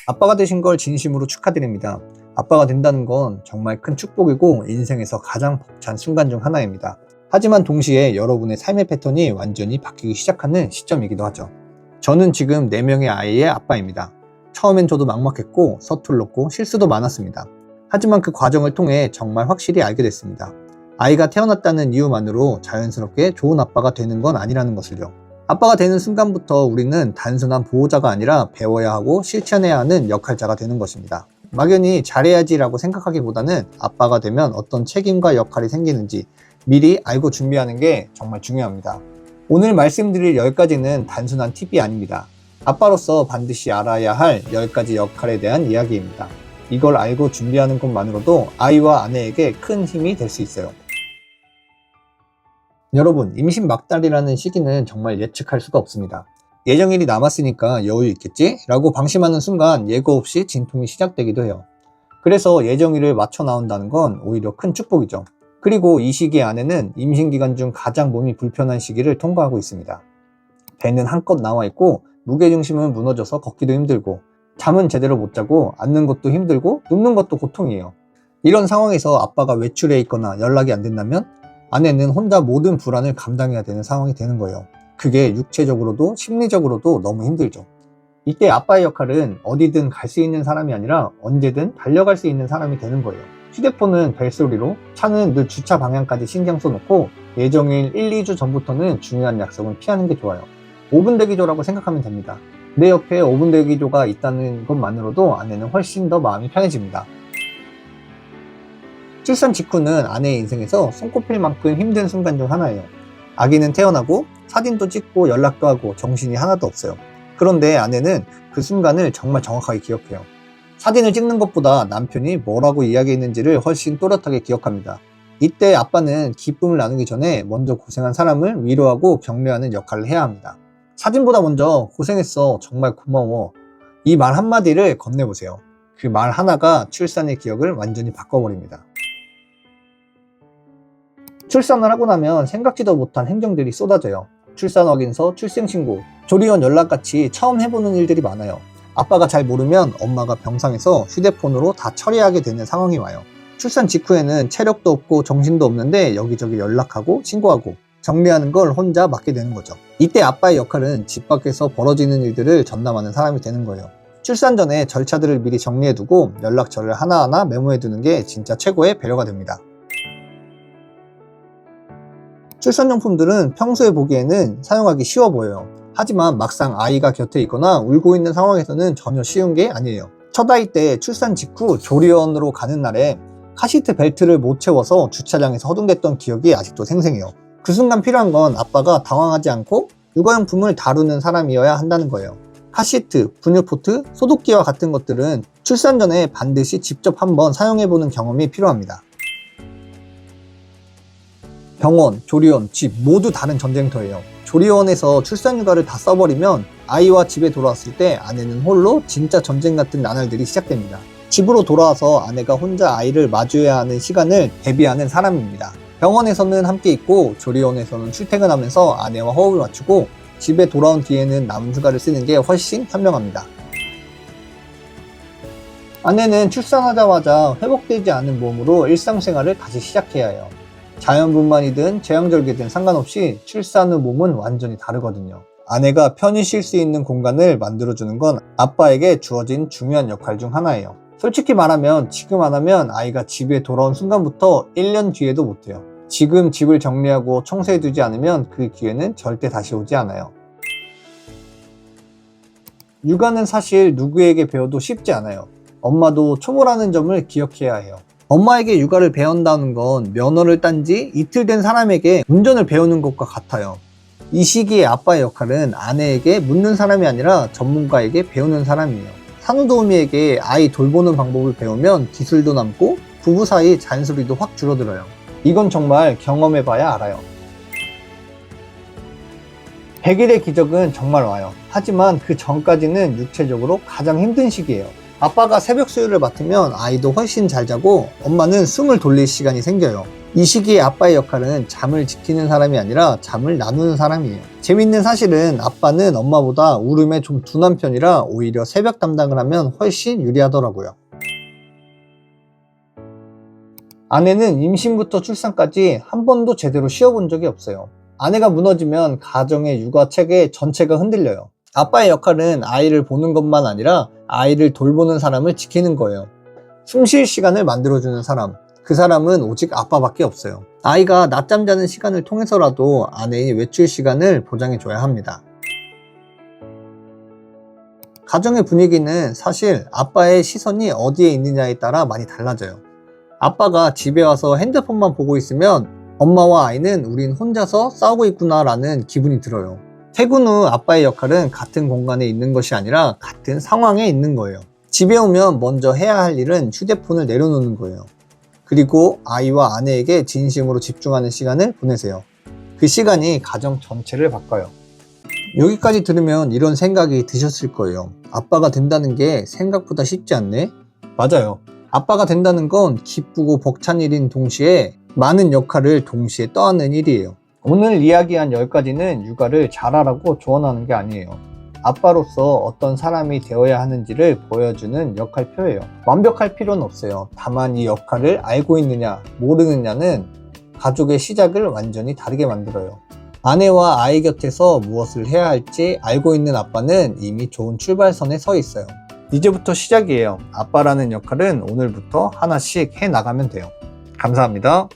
아빠가 되신 걸 진심으로 축하드립니다. 아빠가 된다는 건 정말 큰 축복이고 인생에서 가장 벅찬 순간 중 하나입니다. 하지만 동시에 여러분의 삶의 패턴이 완전히 바뀌기 시작하는 시점이기도 하죠. 저는 지금 4명의 아이의 아빠입니다. 처음엔 저도 막막했고 서툴렀고 실수도 많았습니다. 하지만 그 과정을 통해 정말 확실히 알게 됐습니다. 아이가 태어났다는 이유만으로 자연스럽게 좋은 아빠가 되는 건 아니라는 것을요. 아빠가 되는 순간부터 우리는 단순한 보호자가 아니라 배워야 하고 실천해야 하는 역할자가 되는 것입니다. 막연히 잘해야지라고 생각하기보다는 아빠가 되면 어떤 책임과 역할이 생기는지 미리 알고 준비하는 게 정말 중요합니다. 오늘 말씀드릴 10가지는 단순한 팁이 아닙니다. 아빠로서 반드시 알아야 할 10가지 역할에 대한 이야기입니다. 이걸 알고 준비하는 것만으로도 아이와 아내에게 큰 힘이 될 수 있어요. 여러분, 임신 막달이라는 시기는 정말 예측할 수가 없습니다. 예정일이 남았으니까 여유 있겠지? 라고 방심하는 순간 예고 없이 진통이 시작되기도 해요. 그래서 예정일을 맞춰 나온다는 건 오히려 큰 축복이죠. 그리고 이 시기에 아내는 임신 기간 중 가장 몸이 불편한 시기를 통과하고 있습니다. 배는 한껏 나와 있고 무게중심은 무너져서 걷기도 힘들고 잠은 제대로 못 자고 앉는 것도 힘들고 눕는 것도 고통이에요. 이런 상황에서 아빠가 외출해 있거나 연락이 안 된다면 아내는 혼자 모든 불안을 감당해야 되는 상황이 되는 거예요. 그게 육체적으로도 심리적으로도 너무 힘들죠. 이때 아빠의 역할은 어디든 갈 수 있는 사람이 아니라 언제든 달려갈 수 있는 사람이 되는 거예요. 휴대폰은 벨소리로, 차는 늘 주차 방향까지 신경 써놓고 예정일 1, 2주 전부터는 중요한 약속은 피하는 게 좋아요. 5분 대기조라고 생각하면 됩니다. 내 옆에 5분 대기조가 있다는 것만으로도 아내는 훨씬 더 마음이 편해집니다. 출산 직후는 아내의 인생에서 손꼽힐 만큼 힘든 순간 중 하나예요. 아기는 태어나고 사진도 찍고 연락도 하고 정신이 하나도 없어요. 그런데 아내는 그 순간을 정말 정확하게 기억해요. 사진을 찍는 것보다 남편이 뭐라고 이야기했는지를 훨씬 또렷하게 기억합니다. 이때 아빠는 기쁨을 나누기 전에 먼저 고생한 사람을 위로하고 격려하는 역할을 해야 합니다. 사진보다 먼저 고생했어, 정말 고마워, 이 말 한마디를 건네보세요. 그 말 하나가 출산의 기억을 완전히 바꿔버립니다. 출산을 하고 나면 생각지도 못한 행정들이 쏟아져요. 출산 확인서, 출생신고, 조리원 연락같이 처음 해보는 일들이 많아요. 아빠가 잘 모르면 엄마가 병상에서 휴대폰으로 다 처리하게 되는 상황이 와요. 출산 직후에는 체력도 없고 정신도 없는데 여기저기 연락하고 신고하고 정리하는 걸 혼자 맡게 되는 거죠. 이때 아빠의 역할은 집 밖에서 벌어지는 일들을 전담하는 사람이 되는 거예요. 출산 전에 절차들을 미리 정리해두고 연락처를 하나하나 메모해두는 게 진짜 최고의 배려가 됩니다. 출산용품들은 평소에 보기에는 사용하기 쉬워 보여요. 하지만 막상 아이가 곁에 있거나 울고 있는 상황에서는 전혀 쉬운 게 아니에요. 첫 아이 때 출산 직후 조리원으로 가는 날에 카시트 벨트를 못 채워서 주차장에서 허둥댔던 기억이 아직도 생생해요. 그 순간 필요한 건 아빠가 당황하지 않고 육아용품을 다루는 사람이어야 한다는 거예요. 카시트, 분유포트, 소독기와 같은 것들은 출산 전에 반드시 직접 한번 사용해보는 경험이 필요합니다. 병원, 조리원, 집 모두 다른 전쟁터예요. 조리원에서 출산휴가를 다 써버리면 아이와 집에 돌아왔을 때 아내는 홀로 진짜 전쟁 같은 나날들이 시작됩니다. 집으로 돌아와서 아내가 혼자 아이를 마주해야 하는 시간을 대비하는 사람입니다. 병원에서는 함께 있고 조리원에서는 출퇴근하면서 아내와 호흡을 맞추고 집에 돌아온 뒤에는 남은 휴가를 쓰는 게 훨씬 현명합니다. 아내는 출산하자마자 회복되지 않은 몸으로 일상생활을 다시 시작해야 해요. 자연분만이든 제왕절개든 상관없이 출산 후 몸은 완전히 다르거든요. 아내가 편히 쉴 수 있는 공간을 만들어주는 건 아빠에게 주어진 중요한 역할 중 하나예요. 솔직히 말하면 지금 안 하면 아이가 집에 돌아온 순간부터 1년 뒤에도 못해요. 지금 집을 정리하고 청소해두지 않으면 그 기회는 절대 다시 오지 않아요. 육아는 사실 누구에게 배워도 쉽지 않아요. 엄마도 초보라는 점을 기억해야 해요. 엄마에게 육아를 배운다는 건 면허를 딴 지 이틀 된 사람에게 운전을 배우는 것과 같아요. 이 시기에 아빠의 역할은 아내에게 묻는 사람이 아니라 전문가에게 배우는 사람이에요. 산후도우미에게 아이 돌보는 방법을 배우면 기술도 남고 부부 사이 잔소리도 확 줄어들어요. 이건 정말 경험해봐야 알아요. 100일의 기적은 정말 와요. 하지만 그 전까지는 육체적으로 가장 힘든 시기예요. 아빠가 새벽 수유를 맡으면 아이도 훨씬 잘 자고 엄마는 숨을 돌릴 시간이 생겨요. 이 시기에 아빠의 역할은 잠을 지키는 사람이 아니라 잠을 나누는 사람이에요. 재밌는 사실은 아빠는 엄마보다 울음에 좀 둔한 편이라 오히려 새벽 담당을 하면 훨씬 유리하더라고요. 아내는 임신부터 출산까지 한 번도 제대로 쉬어본 적이 없어요. 아내가 무너지면 가정의 육아 체계 전체가 흔들려요. 아빠의 역할은 아이를 보는 것만 아니라 아이를 돌보는 사람을 지키는 거예요. 숨 쉴 시간을 만들어주는 사람, 그 사람은 오직 아빠밖에 없어요. 아이가 낮잠 자는 시간을 통해서라도 아내의 외출 시간을 보장해줘야 합니다. 가정의 분위기는 사실 아빠의 시선이 어디에 있느냐에 따라 많이 달라져요. 아빠가 집에 와서 핸드폰만 보고 있으면 엄마와 아이는 우린 혼자서 싸우고 있구나 라는 기분이 들어요. 퇴근 후 아빠의 역할은 같은 공간에 있는 것이 아니라 같은 상황에 있는 거예요. 집에 오면 먼저 해야 할 일은 휴대폰을 내려놓는 거예요. 그리고 아이와 아내에게 진심으로 집중하는 시간을 보내세요. 그 시간이 가정 전체를 바꿔요. 여기까지 들으면 이런 생각이 드셨을 거예요. 아빠가 된다는 게 생각보다 쉽지 않네? 맞아요. 아빠가 된다는 건 기쁘고 벅찬 일인 동시에 많은 역할을 동시에 떠안는 일이에요. 오늘 이야기한 10가지는 육아를 잘하라고 조언하는 게 아니에요. 아빠로서 어떤 사람이 되어야 하는지를 보여주는 역할표예요. 완벽할 필요는 없어요. 다만 이 역할을 알고 있느냐 모르느냐는 가족의 시작을 완전히 다르게 만들어요. 아내와 아이 곁에서 무엇을 해야 할지 알고 있는 아빠는 이미 좋은 출발선에 서 있어요. 이제부터 시작이에요. 아빠라는 역할은 오늘부터 하나씩 해 나가면 돼요. 감사합니다.